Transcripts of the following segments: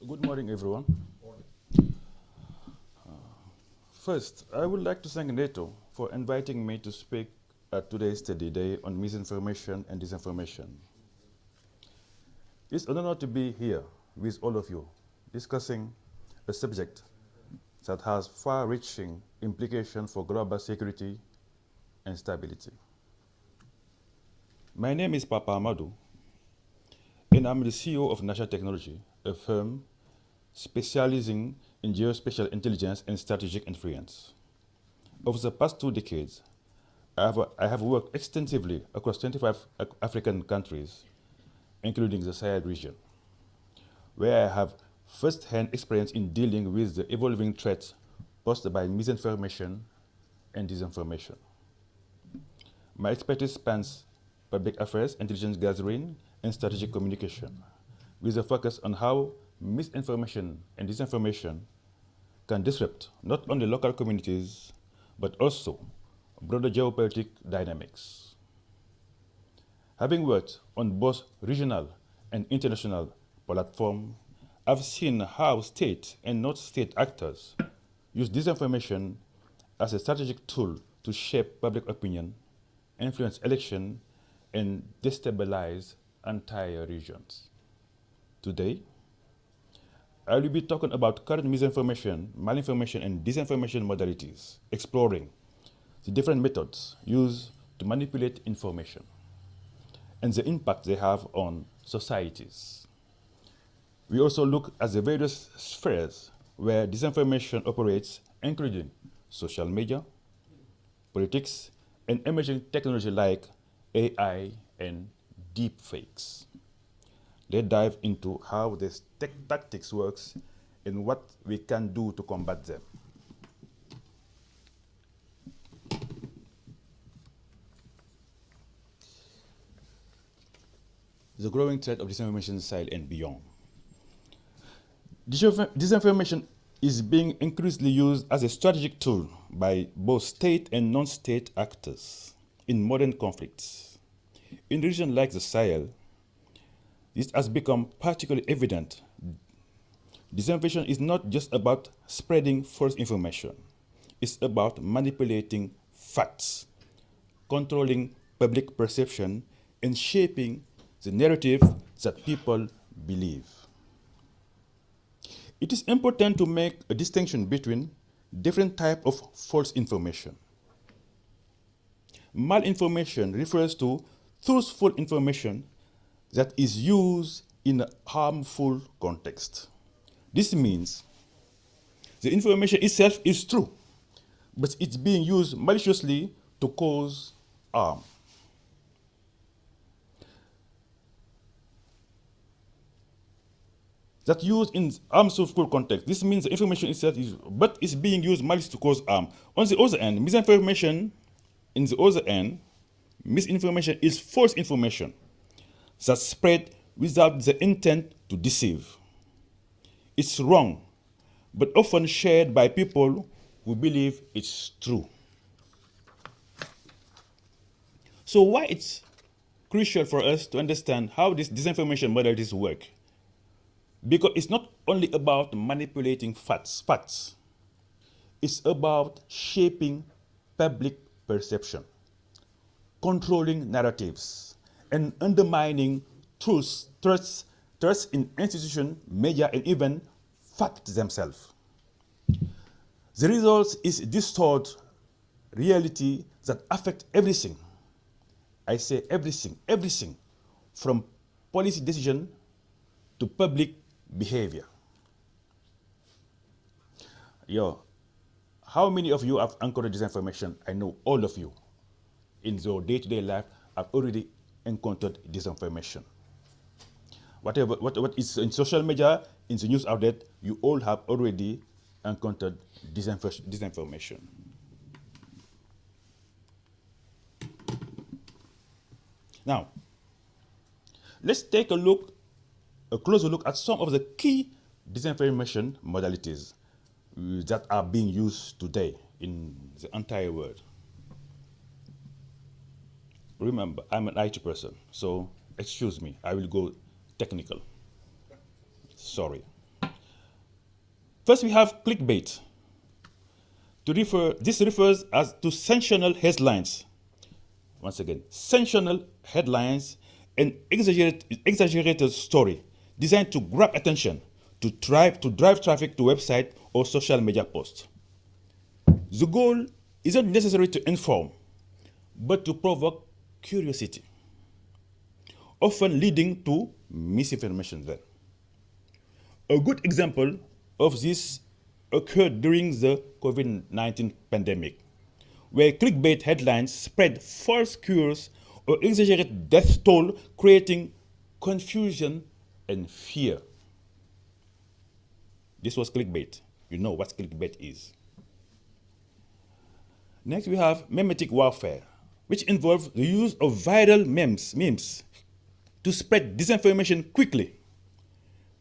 Good morning, everyone. First, I would like to thank NATO for inviting me to speak at today's study day on misinformation and disinformation. It's an honor to be here with all of you, discussing a subject that has far-reaching implications for global security and stability. My name is Papa Amadou, and I'm the CEO of National Technology, a firm specializing in geospatial intelligence and strategic influence. Over the past 2 decades, I have worked extensively across 25 African countries, including the Sahel region, where I have first-hand experience in dealing with the evolving threats posed by misinformation and disinformation. My expertise spans public affairs, intelligence gathering, and strategic communication, with a focus on how misinformation and disinformation can disrupt not only local communities, but also broader geopolitical dynamics. Having worked on both regional and international platforms, I've seen how state and not state actors use disinformation as a strategic tool to shape public opinion, influence election, and destabilize entire regions. Today, I will be talking about current misinformation, malinformation, and disinformation modalities, exploring the different methods used to manipulate information and the impact they have on societies. We also look at the various spheres where disinformation operates, including social media, politics, and emerging technology like AI and deepfakes. They dive into how this tactics works and what we can do to combat them. The growing threat of disinformation in Sahel and beyond. Disinformation is being increasingly used as a strategic tool by both state and non-state actors in modern conflicts. In regions like the Sahel, this has become particularly evident. Disinformation is not just about spreading false information. It's about manipulating facts, controlling public perception, and shaping the narrative that people believe. It is important to make a distinction between different types of false information. Malinformation refers to truthful information that is used in a harmful context. This means the information itself is true, but it's being used maliciously to cause harm. That used in harmful context. This means the information itself is, but it's being used maliciously to cause harm. On the other end, misinformation, in the other end, misinformation is false information that spread without the intent to deceive. It's wrong, but often shared by people who believe it's true. So why it's crucial for us to understand how these disinformation modalities work? Because it's not only about manipulating facts. It's about shaping public perception, controlling narratives, and undermining trusts in institutions, media, and even facts themselves. The result is distorted reality that affects everything. I say everything, from policy decision to public behavior. How many of you have encountered disinformation? I know all of you in your day-to-day life have already encountered disinformation. What is in social media, in the news outlet, you all have already encountered disinformation. Now, let's take a closer look at some of the key disinformation modalities that are being used today in the entire world. Remember, I'm an IT person, so excuse me, I will go technical. Sorry. First, we have clickbait. This refers as to sensational headlines. Once again, sensational headlines and exaggerated story designed to grab attention, to drive traffic to website or social media posts. The goal isn't necessarily to inform, but to provoke curiosity, often leading to misinformation then. A good example of this occurred during the COVID-19 pandemic, where clickbait headlines spread false cures or exaggerated death toll, creating confusion and fear. This was clickbait. You know what clickbait is. Next, we have memetic warfare, which involves the use of viral memes to spread disinformation quickly.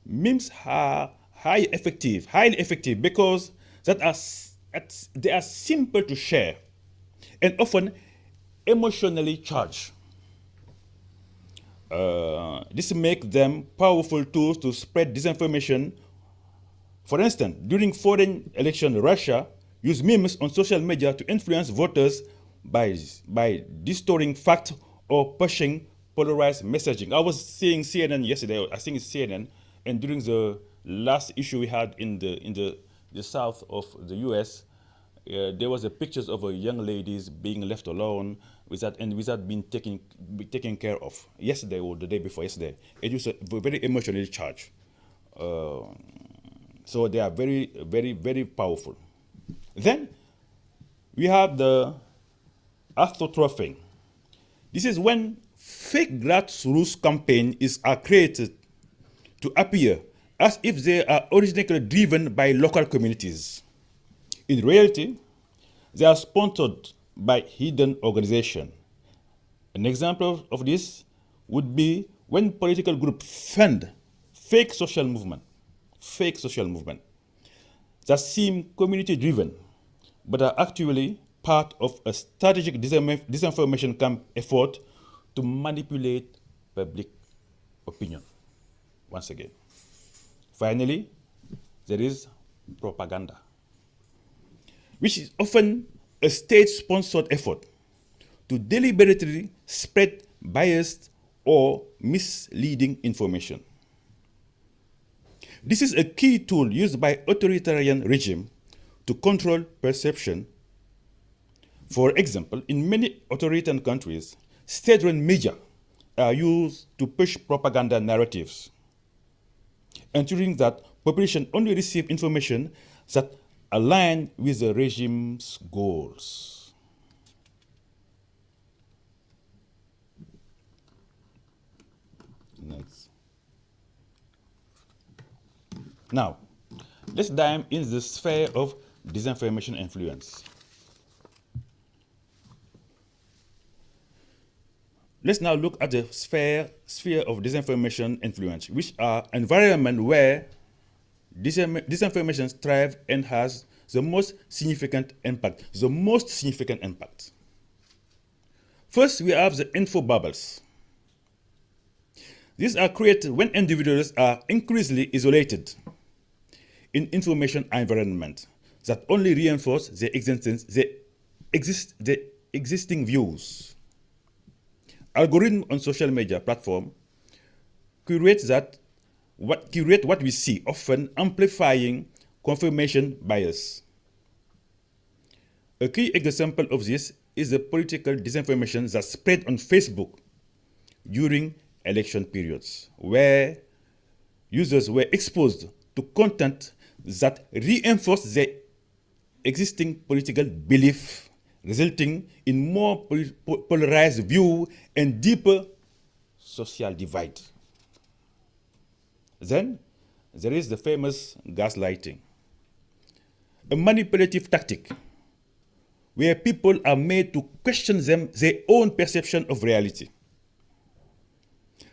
Memes are highly effective because they are simple to share and often emotionally charged. This makes them powerful tools to spread disinformation. For instance, during foreign election, Russia used memes on social media to influence voters by distorting facts or pushing polarized messaging. I was seeing CNN yesterday. I think it's CNN, and during the last issue we had in the south of the U.S., there was a pictures of a young ladies being left alone without being taken care of. Yesterday or the day before yesterday, it was very emotionally charged. So they are very, very, very powerful. Then we have the astroturfing. This is when fake grassroots campaigns are created to appear as if they are originally driven by local communities. In reality, they are sponsored by hidden organizations. An example of this would be when political groups fund fake social movement that seem community-driven, but are actually part of a strategic disinformation effort to manipulate public opinion. Once again. Finally, there is propaganda, which is often a state-sponsored effort to deliberately spread biased or misleading information. This is a key tool used by authoritarian regimes to control perception. For example, in many authoritarian countries, state-run media are used to push propaganda narratives, ensuring that population only receive information that align with the regime's goals. Next. Now, let's dive into the sphere of disinformation influence. Let's now look at the sphere of disinformation influence, which are environments where disinformation thrives and has the most significant impact. First, we have the info bubbles. These are created when individuals are increasingly isolated in information environment that only reinforce the existing views. Algorithms on social media platform curate what we see, often amplifying confirmation bias. A key example of this is the political disinformation that spread on Facebook during election periods, where users were exposed to content that reinforced their existing political belief, resulting in more polarized view and deeper social divide. Then there is the famous gaslighting, a manipulative tactic where people are made to question their own perception of reality.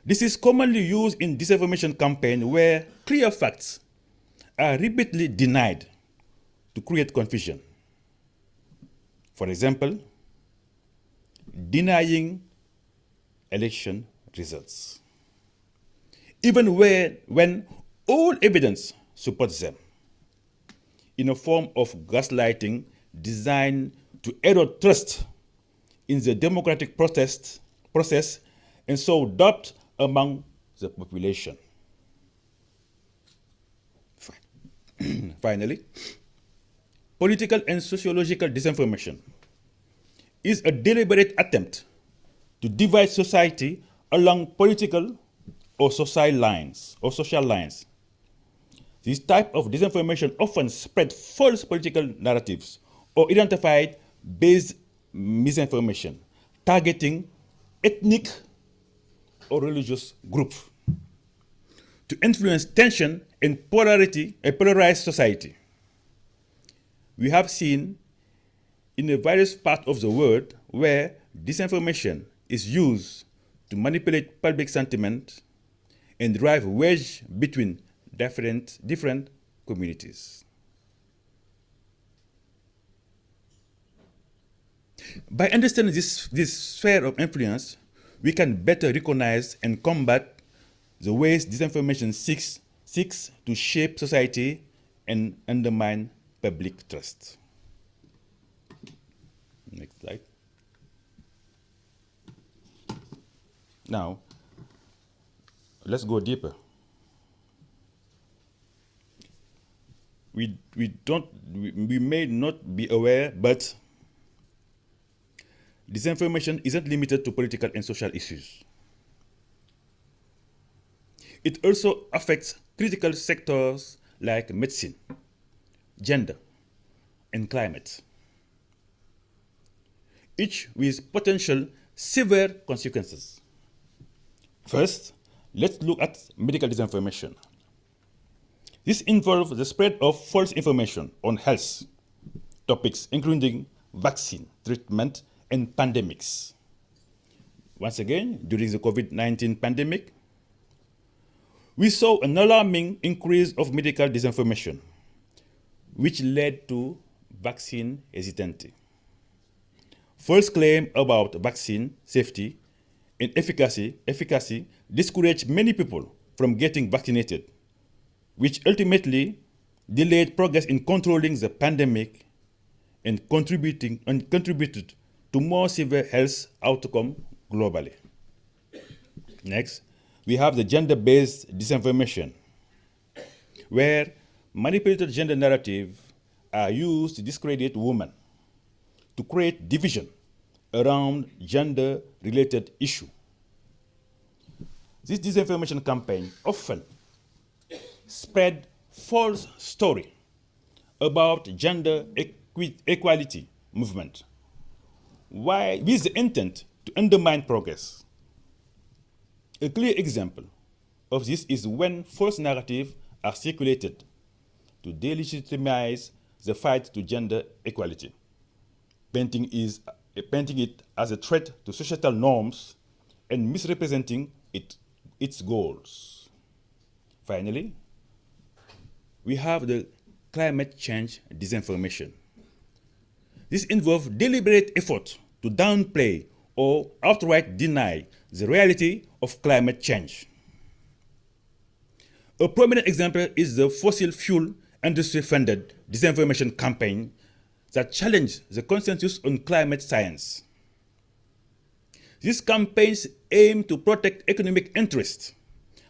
This is commonly used in disinformation campaigns where clear facts are repeatedly denied to create confusion. For example, denying election results, even when all evidence supports them. in a form of gaslighting designed to erode trust in the democratic process and sow doubt among the population. Finally, political and sociological disinformation is a deliberate attempt to divide society along political or social lines. This type of disinformation often spread false political narratives or identified based misinformation, targeting ethnic or religious groups to influence tension and a polarized society. We have seen in a various parts of the world where disinformation is used to manipulate public sentiment and drive wedge between different communities. By understanding this sphere of influence, we can better recognize and combat the ways disinformation seeks to shape society and undermine public trust. Next slide. Now, let's go deeper. We may not be aware, but disinformation isn't limited to political and social issues. It also affects critical sectors like medicine, gender, and climate, each with potential severe consequences. First, let's look at medical disinformation. This involves the spread of false information on health topics, including vaccine, treatment, and pandemics. Once again, during the COVID-19 pandemic, we saw an alarming increase of medical disinformation, which led to vaccine hesitancy. False claims about vaccine safety and efficacy discouraged many people from getting vaccinated, which ultimately delayed progress in controlling the pandemic and contributed to more severe health outcomes globally. Next, we have the gender-based disinformation, where manipulated gender narratives are used to discredit women, to create division around gender-related issues. This disinformation campaign often spread false story about gender equality movement, with the intent to undermine progress. A clear example of this is when false narratives are circulated to delegitimize the fight to gender equality, painting it as a threat to societal norms and misrepresenting its goals. Finally, we have the climate change disinformation. This involves deliberate effort to downplay or outright deny the reality of climate change. A prominent example is the fossil fuel industry-funded disinformation campaign that challenged the consensus on climate science. These campaigns aim to protect economic interests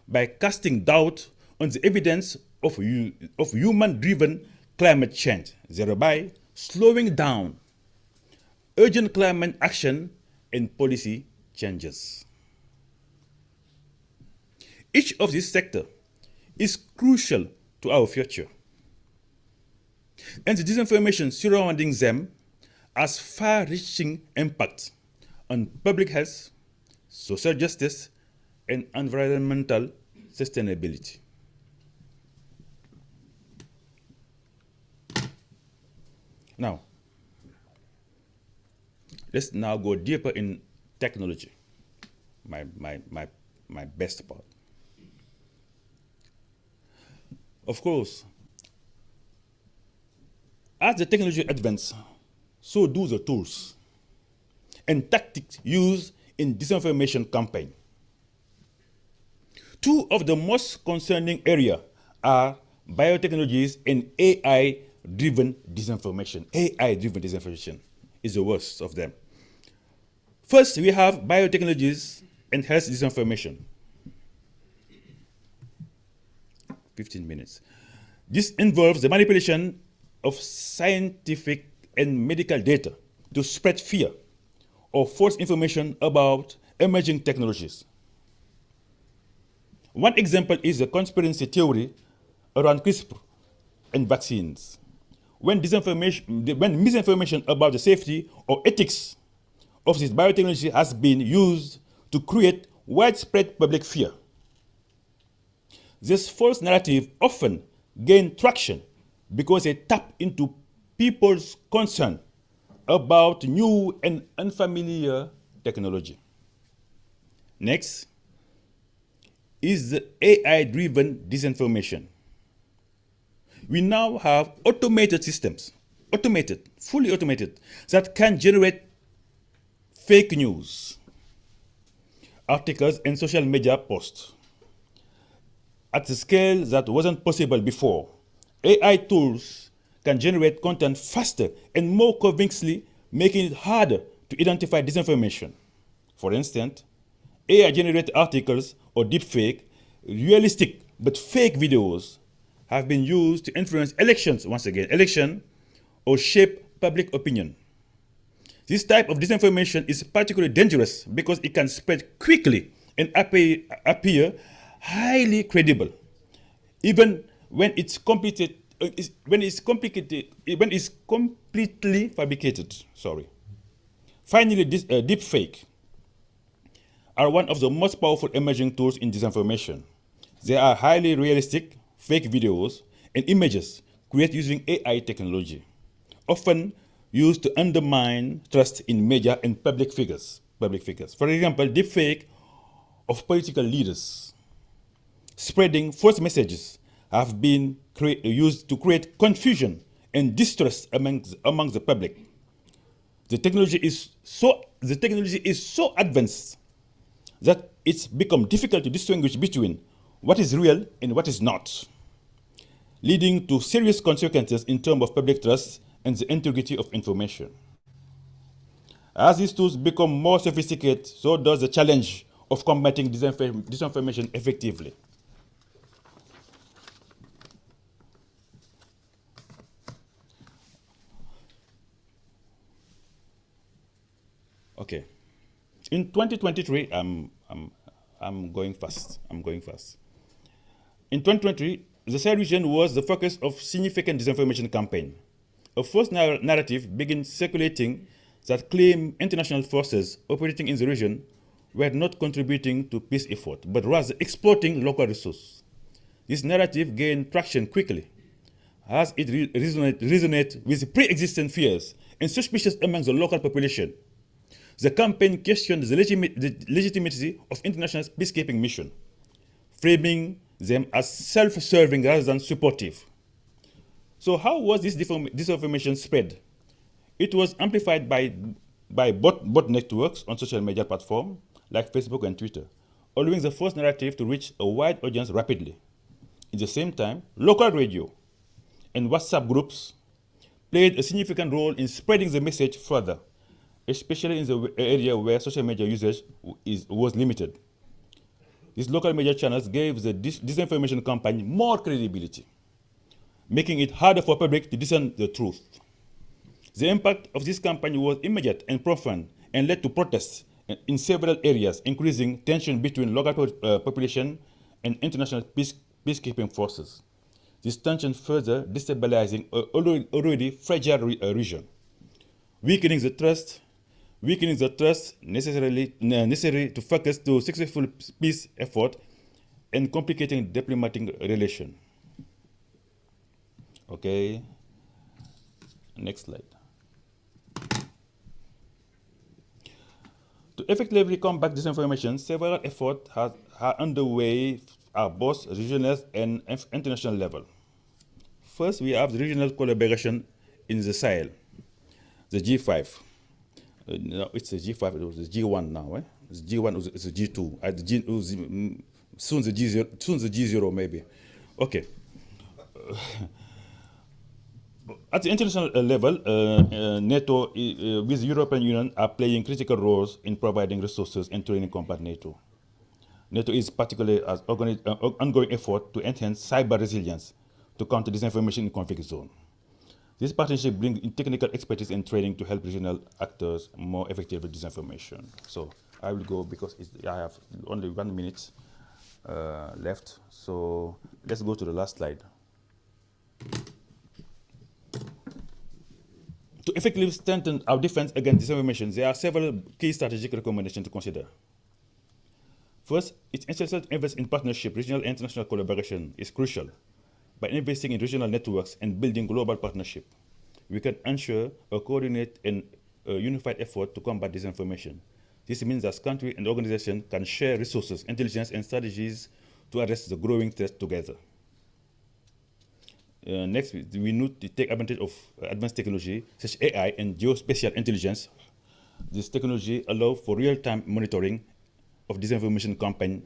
by casting doubt on the evidence of human-driven climate change, thereby slowing down urgent climate action and policy changes. Each of these sectors is crucial to our future, and the disinformation surrounding them has far-reaching impact on public health, social justice, and environmental sustainability. Now, let's now go deeper in technology, my best part. Of course, as the technology advances, so do the tools and tactics used in disinformation campaign. Two of the most concerning areas are biotechnologies and AI AI-driven disinformation. AI-driven disinformation is the worst of them. First, we have biotechnologies and health disinformation. 15 minutes. This involves the manipulation of scientific and medical data to spread fear or false information about emerging technologies. One example is the conspiracy theory around CRISPR and vaccines. When misinformation about the safety or ethics of this biotechnology has been used to create widespread public fear. This false narrative often gain traction because they tap into people's concern about new and unfamiliar technology. Next is the AI-driven disinformation. We now have automated systems, fully automated, that can generate fake news, articles, and social media posts at a scale that wasn't possible before. AI tools can generate content faster and more convincingly, making it harder to identify disinformation. For instance, AI-generated articles or deepfake, realistic but fake videos have been used to influence elections, or shape public opinion. This type of disinformation is particularly dangerous because it can spread quickly and appear highly credible, even when it's completely fabricated. Finally, deepfake are one of the most powerful emerging tools in disinformation. They are highly realistic, fake videos and images created using AI technology, often used to undermine trust in media and public figures. For example, deepfake of political leaders spreading false messages have been used to create confusion and distrust among the public. The technology is so advanced that it's become difficult to distinguish between what is real and what is not, leading to serious consequences in terms of public trust and the integrity of information. As these tools become more sophisticated, so does the challenge of combating disinformation effectively. Okay. In 2023, I'm going fast. In 2023, the Sahel region was the focus of significant disinformation campaign. A false narrative began circulating that claimed international forces operating in the region were not contributing to peace effort, but rather exploiting local resources. This narrative gained traction quickly, as it resonated with pre-existing fears and suspicions among the local population. The campaign questioned the legitimacy of international peacekeeping mission, framing them as self-serving rather than supportive. So how was this disinformation spread? It was amplified by bot networks on social media platforms like Facebook and Twitter, allowing the false narrative to reach a wide audience rapidly. At the same time, local radio and WhatsApp groups played a significant role in spreading the message further, especially in the area where social media usage was limited. These local media channels gave the disinformation campaign more credibility, making it harder for public to discern the truth. The impact of this campaign was immediate and profound and led to protests in several areas, increasing tension between local population and international peacekeeping forces. This tension further destabilizing an already fragile region, weakening the trust necessary to focus to successful peace effort and complicating diplomatic relations. Okay, next slide. To effectively combat disinformation, several efforts are underway at both regional and international level. First, we have the regional collaboration in the Sahel, the G5. No, it's the G5, it was the G1 now. The G1 is the G2. Soon the G0, maybe. Okay. At the international level, NATO with the European Union are playing critical roles in providing resources and training combat NATO. NATO is particularly as ongoing effort to enhance cyber resilience to counter disinformation in conflict zone. This partnership brings in technical expertise and training to help regional actors more effectively with disinformation. So I will go because I have only 1 minute left. So let's go to the last slide. To effectively strengthen our defense against disinformation, there are several key strategic recommendations to consider. First, it's essential to invest in partnership. Regional and international collaboration is crucial. By investing in regional networks and building global partnership, we can ensure a coordinated and unified effort to combat disinformation. This means that countries and organizations can share resources, intelligence, and strategies to address the growing threat together. Next, we need to take advantage of advanced technology such as AI and geospatial intelligence. This technology allows for real-time monitoring of disinformation campaigns,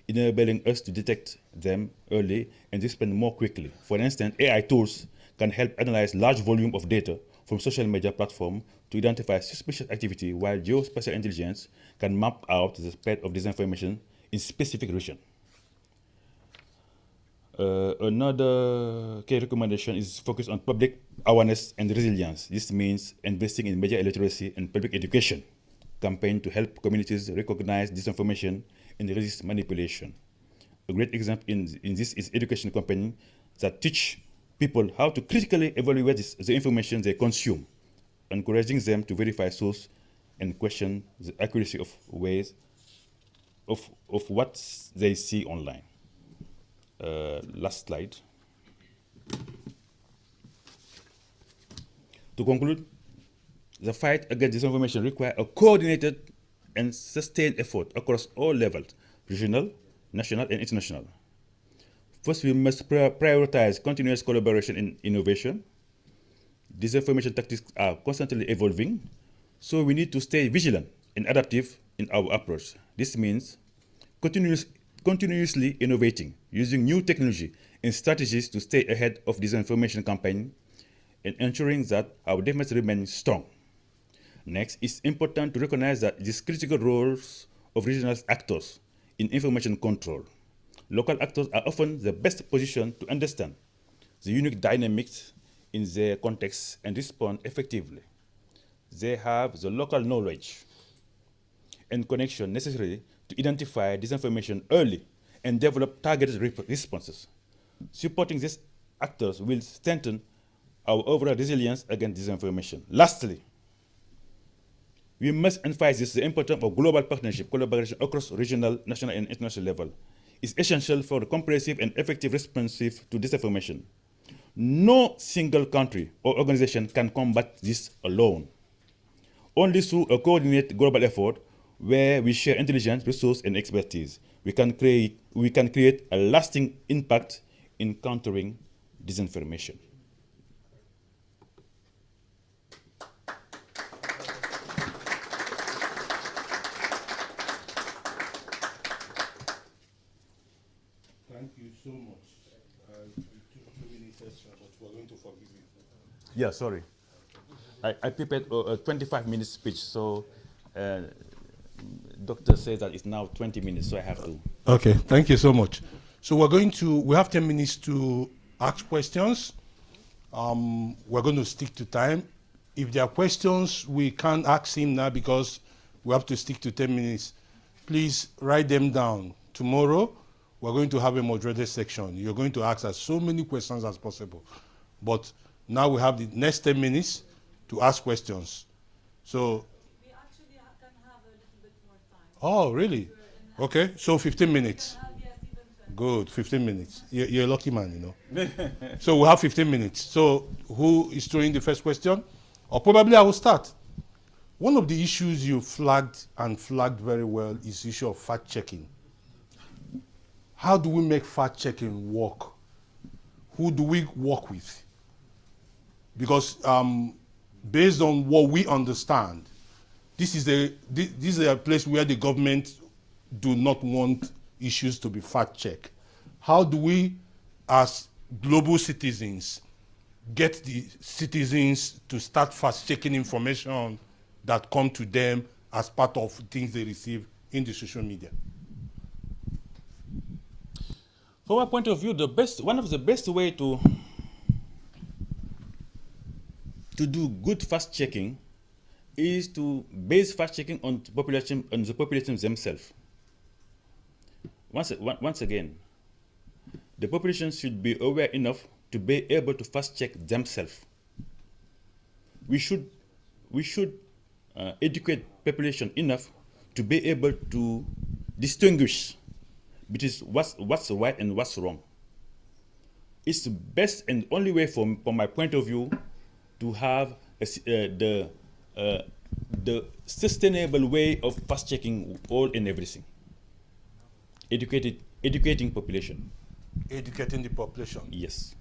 enabling us to detect them early and respond more quickly. For instance, AI tools can help analyze large volume of data from social media platforms to identify suspicious activity, while geospatial intelligence can map out the spread of disinformation in specific regions. Another key recommendation is focus on public awareness and resilience. This means investing in media literacy and public education campaign to help communities recognize disinformation and resist manipulation. A great example in this is education campaign that teach people how to critically evaluate the information they consume, encouraging them to verify source and question the accuracy of ways of what they see online. Last slide. To conclude, the fight against disinformation requires a coordinated and sustained effort across all levels, regional, national, and international. First, we must prioritize continuous collaboration in innovation. Disinformation tactics are constantly evolving, so we need to stay vigilant and adaptive in our approach. This means continuously innovating, using new technology and strategies to stay ahead of disinformation campaign and ensuring that our defense remains strong. Next, it's important to recognize that these critical roles of regional actors in information control. Local actors are often the best positioned to understand the unique dynamics in their context and respond effectively. They have the local knowledge and connection necessary to identify disinformation early and develop targeted responses. Supporting these actors will strengthen our overall resilience against disinformation. Lastly, we must emphasize the importance of global partnership, collaboration across regional, national, and international level. It's essential for a comprehensive and effective response to disinformation. No single country or organization can combat this alone. Only through a coordinated global effort where we share intelligence, resource, and expertise, we can create a lasting impact in countering disinformation. Thank you so much. You took 2 minutes extra, but we're going to forgive you. Yeah, sorry. I prepared a 25-minute speech, so doctor says that it's now 20 minutes, so I have to. Okay, thank you so much. So we have 10 minutes to ask questions. We're going to stick to time. If there are questions, we can't ask him now because we have to stick to 10 minutes. Please write them down. Tomorrow, we're going to have a moderated section. You're going to ask us so many questions as possible. But now we have the next 10 minutes to ask questions. So. We actually can have a little bit more time. Oh, really? Okay, so 15 minutes. Yes, even 20. Good, 15 minutes. You're a lucky man, you know. So we'll have 15 minutes. So who is throwing the first question? Or probably I will start. One of the issues you flagged very well is the issue of fact-checking. How do we make fact-checking work? Who do we work with? Because based on what we understand, this is a place where the government do not want issues to be fact-checked. How do we, as global citizens, get the citizens to start fast-checking information that come to them as part of things they receive in the social media? From my point of view, one of the best way to do good fact checking is to base fact checking on the population themselves. Once again, the population should be aware enough to be able to fast check themselves. We should educate population enough to be able to distinguish between what's right and what's wrong. It's the best and only way, from my point of view, to have the sustainable way of fast checking all and everything. Educating population. Educating the population. Yes.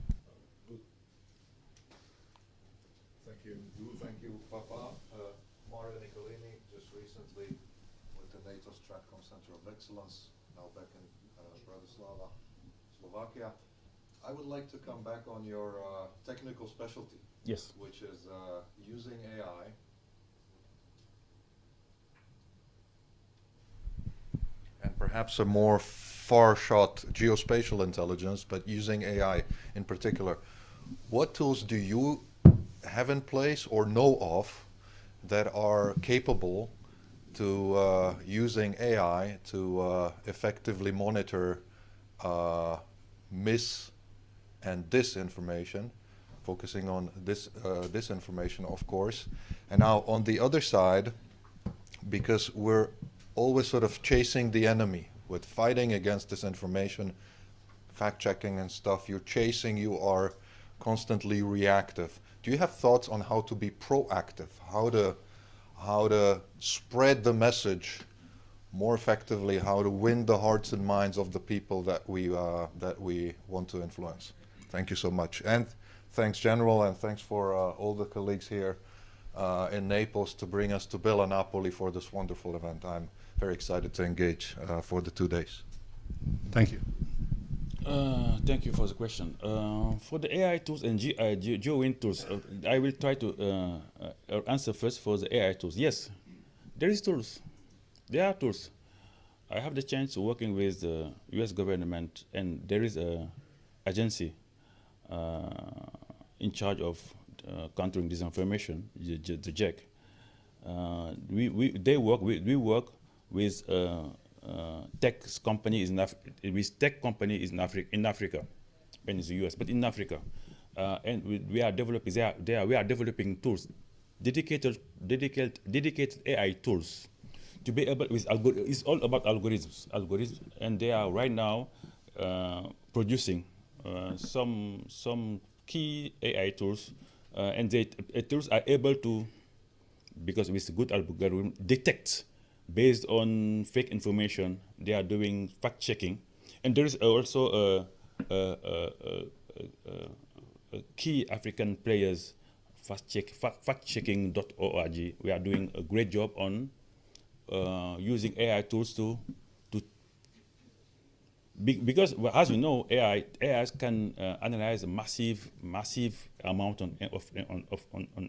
Thank you. Thank you, Papa. Mario Nicolini, just recently with the NATO Stratcom Center of Excellence, now back in Bratislava, Slovakia. I would like to come back on your technical specialty. Yes. Which is using AI and perhaps a more far-shot geospatial intelligence, but using AI in particular. What tools do you have in place or know of that are capable to using AI to effectively monitor mis- and disinformation, focusing on this disinformation, of course. And now on the other side, because we're always sort of chasing the enemy with fighting against disinformation, fact-checking and stuff, you are constantly reactive. Do you have thoughts on how to be proactive, how to spread the message more effectively, how to win the hearts and minds of the people that we want to influence? Thank you so much. And thanks, General, and thanks for all the colleagues here in Naples to bring us to Villa Napoli for this wonderful event. I'm very excited to engage for the 2 days. Thank you. Thank you for the question. For the AI tools and GeoWind tools, I will try to answer first for the AI tools. Yes, there is tools. There are tools. I have the chance of working with the U.S. government, and there is a agency in charge of countering disinformation, the JEC. We work with tech companies in Africa, and in the US, but in Africa, and we are developing tools, dedicated AI tools, to be able with it's all about algorithms, and they are right now producing some key AI tools, and the tools are able to, because with good algorithm, detect based on fake information. They are doing fact checking, and there is also a key African players, factchecking.org. We are doing a great job on using AI tools to because as we know, AI can analyze a massive amount of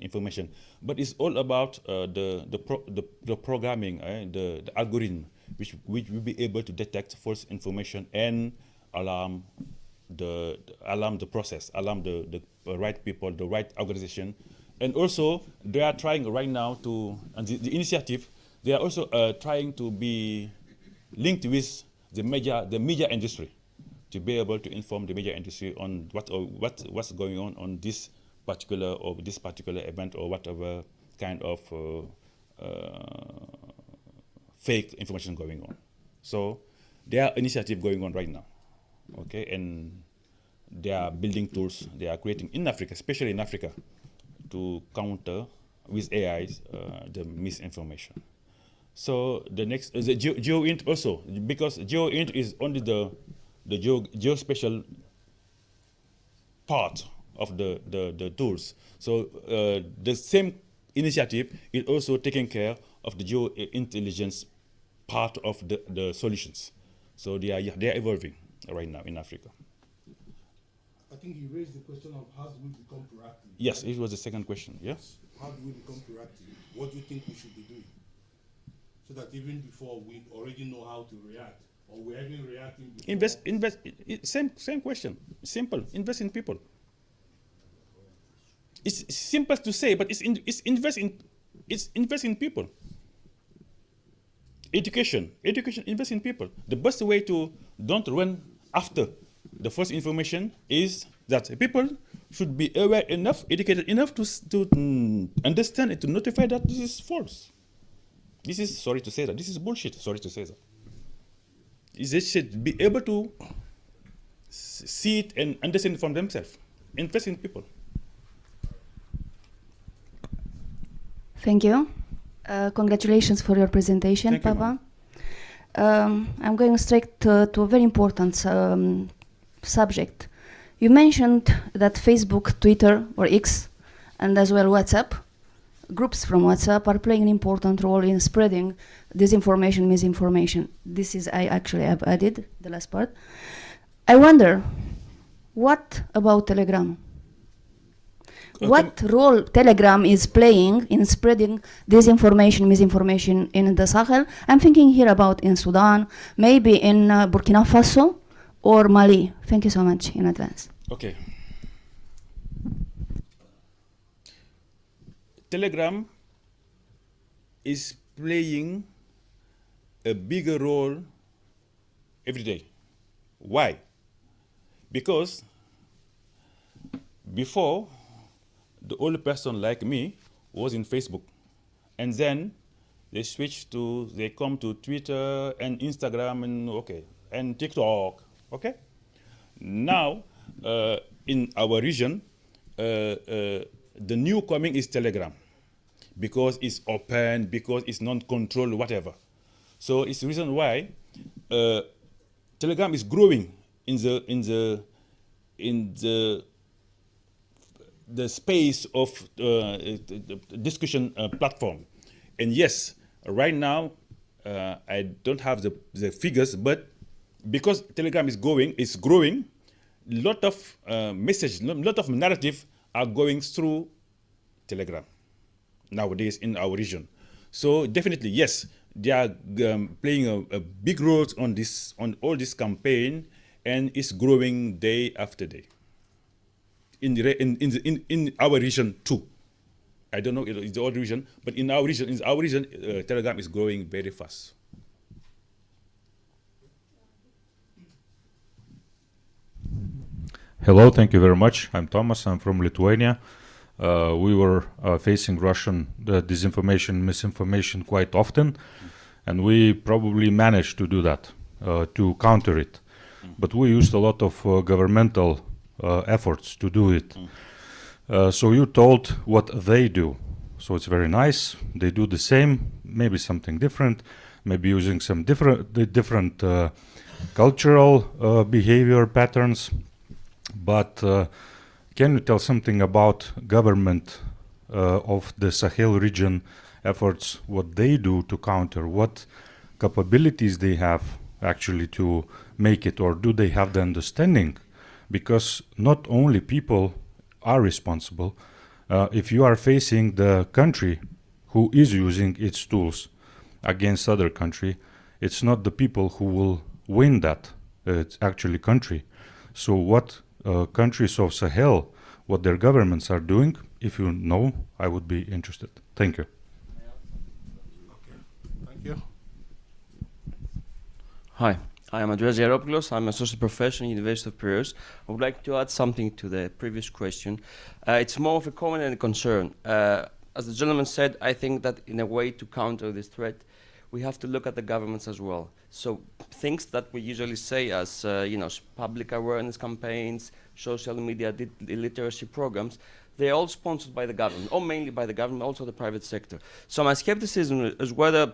information, but it's all about the programming, the algorithm, which will be able to detect false information and alarm the process, alarm the right people, the right organization. And also they are trying right now to, and the initiative, they are also trying to be linked with the media industry, to be able to inform the media industry on what's going on this particular event, or whatever kind of fake information going on. So there are initiatives going on right now, okay, and they are building tools, they are creating in Africa, especially in Africa, to counter with AIs the misinformation. So the next is the GeoInt also, because GeoInt is only the geospatial part of the tools. So the same initiative is also taking care of the geointelligence part of the solutions. So they are evolving right now in Africa. I think he raised the question of how do we become proactive? Yes, it was the second question. Yes. How do we become proactive? What do you think we should be doing? So that even before we already know how to react, or we're even reacting before. Same question. Simple. Invest in people. It's simple to say, but it's invest in people. Education, invest in people. The best way to don't run after the false information is that people should be aware enough, educated enough to understand and to notify that this is false. This is, sorry to say that, this is bullshit, sorry to say that. They should be able to see it and understand it from themselves. Invest in people. Thank you. Congratulations for your presentation, Thank you, Papa. I'm going straight to a very important subject. You mentioned that Facebook, Twitter, or X, and as well WhatsApp, groups from WhatsApp are playing an important role in spreading disinformation, misinformation. This is, I actually have added the last part. I wonder, what about Telegram? What role Telegram is playing in spreading disinformation, misinformation in the Sahel? I'm thinking here about in Sudan, maybe in Burkina Faso or Mali. Thank you so much in advance. Okay. Telegram is playing a bigger role every day. Why? Because before, the old person like me was in Facebook, and then they come to Twitter and Instagram and TikTok. Okay. Now, in our region, the new coming is Telegram, because it's open, because it's non-controlled, whatever. So it's the reason why Telegram is growing in the space of the discussion platform. And yes, right now, I don't have the figures, but because Telegram is growing, a lot of message, a lot of narrative are going through Telegram nowadays in our region. So definitely, yes, they are playing a big role on all this campaign, and it's growing day after day. In our region too. I don't know if it's the other region, but in our region, Telegram is growing very fast. Hello, thank you very much. I'm Thomas. I'm from Lithuania. We were facing Russian disinformation, misinformation quite often, and we probably managed to do that, to counter it. But we used a lot of governmental efforts to do it. So you told what they do. So it's very nice. They do the same, maybe something different, maybe using some different cultural behavior patterns. But can you tell something about government of the Sahel region efforts, what they do to counter, what capabilities they have actually to make it, or do they have the understanding? Because not only people are responsible. If you are facing the country who is using its tools against other country, it's not the people who will win that. It's actually country. So what countries of Sahel, what their governments are doing, if you know, I would be interested. Thank you. Thank you. Hi, I am Amadou Ziaropoulos. I'm an associate professor in the University of Piraeus. I would like to add something to the previous question. It's more of a comment and a concern. As the gentleman said, I think that in a way to counter this threat, we have to look at the governments as well. So things that we usually say as public awareness campaigns, social media literacy programs, they're all sponsored by the government, or mainly by the government, also the private sector. So my skepticism is whether,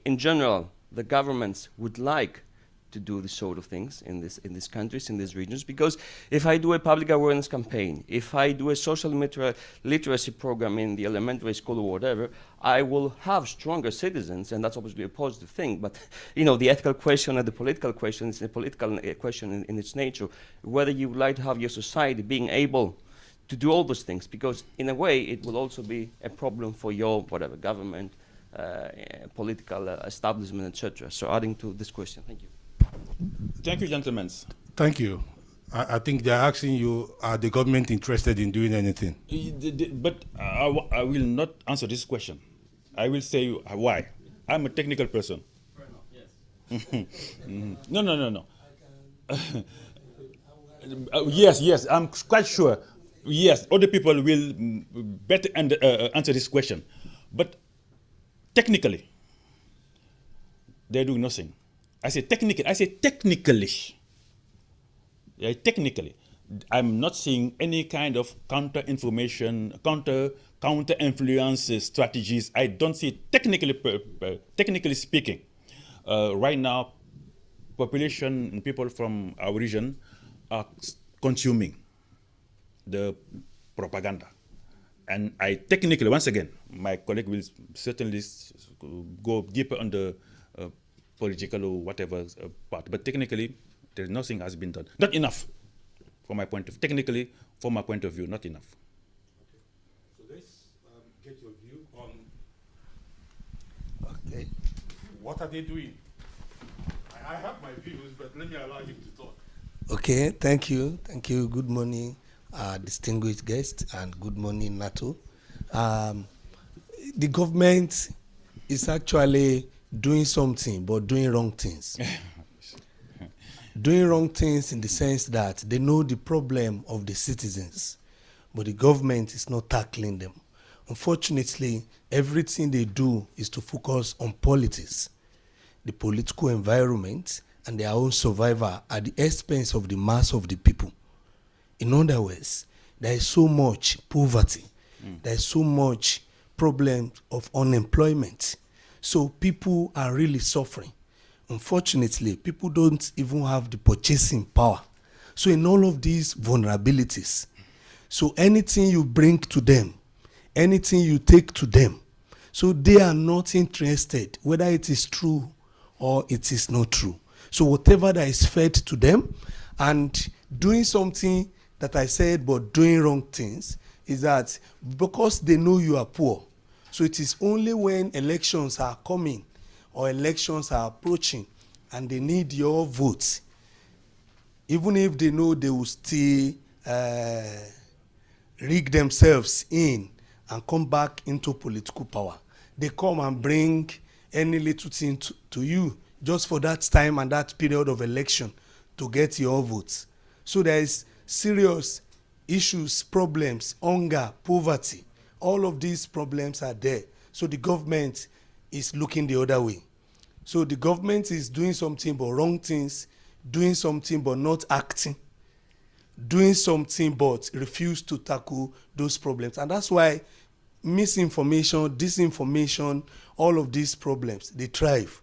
in general, the governments would like to do this sort of things in these countries, in these regions. Because if I do a public awareness campaign, if I do a social literacy program in the elementary school or whatever, I will have stronger citizens, and that's obviously a positive thing. But you know, the ethical question and the political question is a political question in its nature. Whether you would like to have your society being able to do all those things, because in a way it will also be a problem for your whatever government, political establishment, etc. So adding to this question, thank you. Thank you, gentlemen. Thank you. I think they're asking you, are the government interested in doing anything? But I will not answer this question. I will say why. I'm a technical person. Fair enough, yes. No. Yes, I'm quite sure. Yes, other people will better answer this question. But technically, they do nothing. I say technically. Yeah, technically. I'm not seeing any kind of counter-information, counter-influence strategies. I don't see technically speaking. Right now, population and people from our region are consuming the propaganda. And I technically, once again, my colleague will certainly go deeper on the political or whatever part, but technically, there's nothing has been done. Not enough, from my point of view. Technically, from my point of view, not enough. So let's get your view on what are they doing? I have my views, but let me allow you to talk. Okay, thank you. Good morning, distinguished guests, and good morning, NATO. The government is actually doing something, but doing wrong things. Doing wrong things in the sense that they know the problem of the citizens, but the government is not tackling them. Unfortunately, everything they do is to focus on politics, the political environment, and their own survival at the expense of the mass of the people. In other words, there is so much poverty, there is so much problem of unemployment. So people are really suffering. Unfortunately, people don't even have the purchasing power. So in all of these vulnerabilities, so anything you bring to them, anything you take to them, so they are not interested whether it is true or it is not true. So whatever that is fed to them, and doing something that I said but doing wrong things, is that because they know you are poor, so it is only when elections are coming or elections are approaching and they need your votes, even if they know they will still rig themselves in and come back into political power. They come and bring any little thing to you just for that time and that period of election to get your votes. So there is serious issues, problems, hunger, poverty. All of these problems are there. So the government is looking the other way. So the government is doing something but wrong things, doing something but not acting, doing something but refuse to tackle those problems. And that's why misinformation, disinformation, all of these problems, they thrive.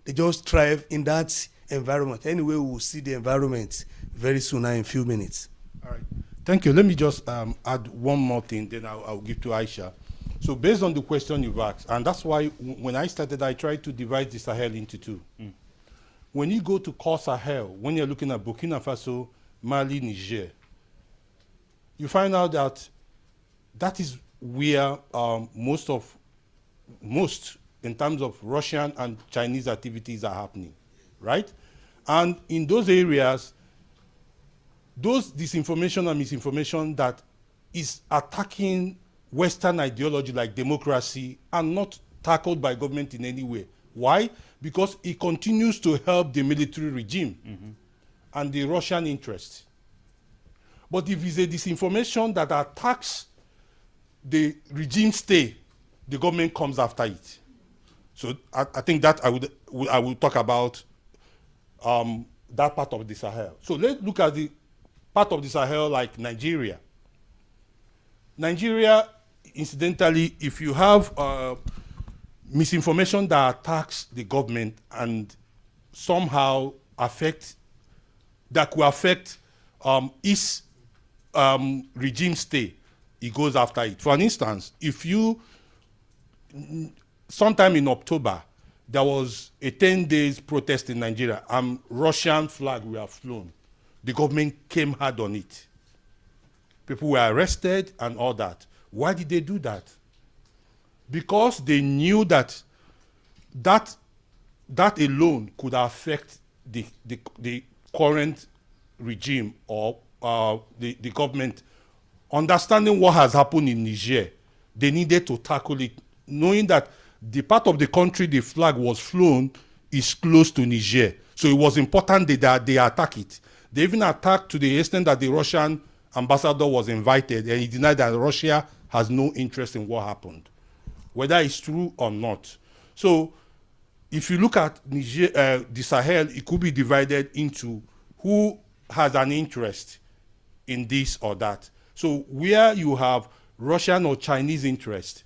They just thrive in that environment. Anyway, we will see the environment very soon now in a few minutes. All right. Thank you. Let me just add one more thing, then I'll give to Aisha. So based on the question you've asked, and that's why when I started, I tried to divide the Sahel into two. When you go to core Sahel, when you're looking at Burkina Faso, Mali, Niger, you find out that that is where most in terms of Russian and Chinese activities are happening, right? And in those areas, those disinformation and misinformation that is attacking Western ideology like democracy are not tackled by government in any way. Why? Because it continues to help the military regime and the Russian interests. But if it's a disinformation that attacks the regime stay, the government comes after it. So I think that I will talk about that part of the Sahel. So let's look at the part of the Sahel like Nigeria. Nigeria, incidentally, if you have misinformation that attacks the government and somehow could affect his regime stay, he goes after it. For an instance, if you, sometime in October, there was a 10 days protest in Nigeria, and Russian flag were flown. The government came hard on it. People were arrested and all that. Why did they do that? Because they knew that alone could affect the current regime or the government. Understanding what has happened in Niger, they needed to tackle it, knowing that the part of the country the flag was flown is close to Niger. So it was important that they attack it. They even attacked to the extent that the Russian ambassador was invited, and he denied that Russia has no interest in what happened, whether it's true or not. So if you look at Niger, the Sahel, it could be divided into who has an interest in this or that. So where you have Russian or Chinese interest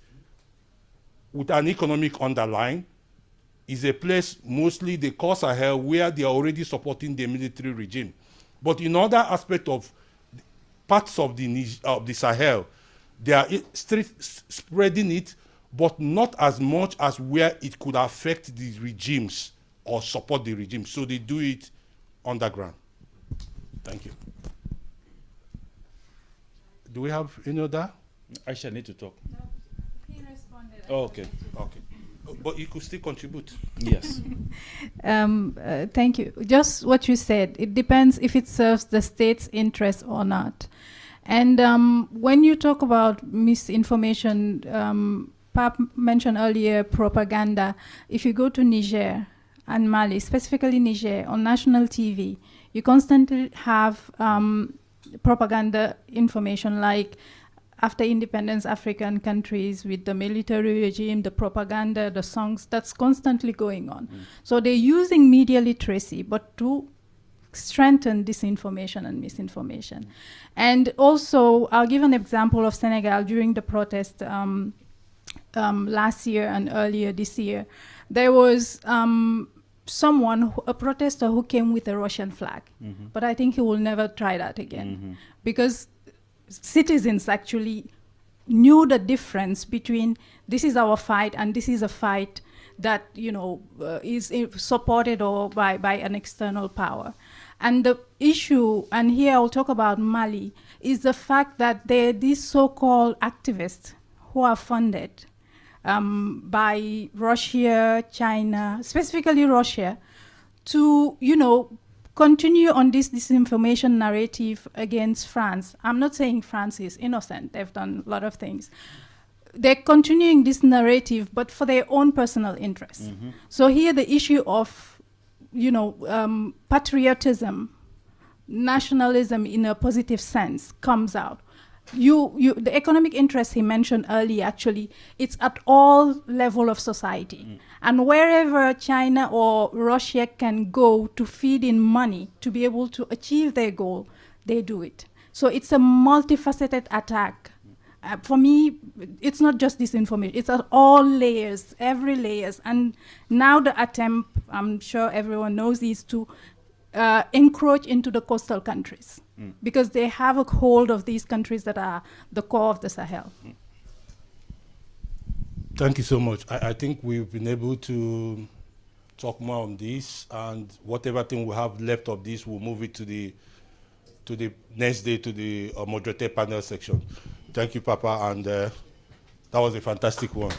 with an economic underline is a place mostly they call Sahel where they are already supporting the military regime. But in other aspects of parts of the Sahel, they are spreading it, but not as much as where it could affect the regimes or support the regime. So they do it underground. Thank you. Do we have any other? I shall need to talk. No, he responded. Oh, okay. Okay. But you could still contribute. Yes. Thank you. Just what you said, it depends if it serves the state's interest or not. And when you talk about misinformation, Pap mentioned earlier propaganda. If you go to Niger and Mali, specifically Niger, on national TV, you constantly have propaganda information like after independence, African countries with the military regime, the propaganda, the songs, that's constantly going on. So they're using media literacy, but to strengthen disinformation and misinformation. And also, I'll give an example of Senegal during the protest last year and earlier this year. There was someone, a protester who came with a Russian flag, but I think he will never try that again because citizens actually knew the difference between this is our fight and this is a fight that is supported or by an external power. And the issue, and here I'll talk about Mali, is the fact that there are these so-called activists who are funded by Russia, China, specifically Russia, to continue on this disinformation narrative against France. I'm not saying France is innocent. They've done a lot of things. They're continuing this narrative, but for their own personal interests. So here the issue of, patriotism, nationalism in a positive sense comes out. The economic interest he mentioned earlier, actually, it's at all level of society. And wherever China or Russia can go to feed in money to be able to achieve their goal, they do it. So it's a multifaceted attack. For me, it's not just disinformation, it's at all layers, every layers. And now the attempt, I'm sure everyone knows, is to encroach into the coastal countries because they have a hold of these countries that are the core of the Sahel. Thank you so much. I think we've been able to talk more on this, and whatever thing we have left of this, we'll move it to the next day to the moderator panel section. Thank you, Papa, and that was a fantastic one.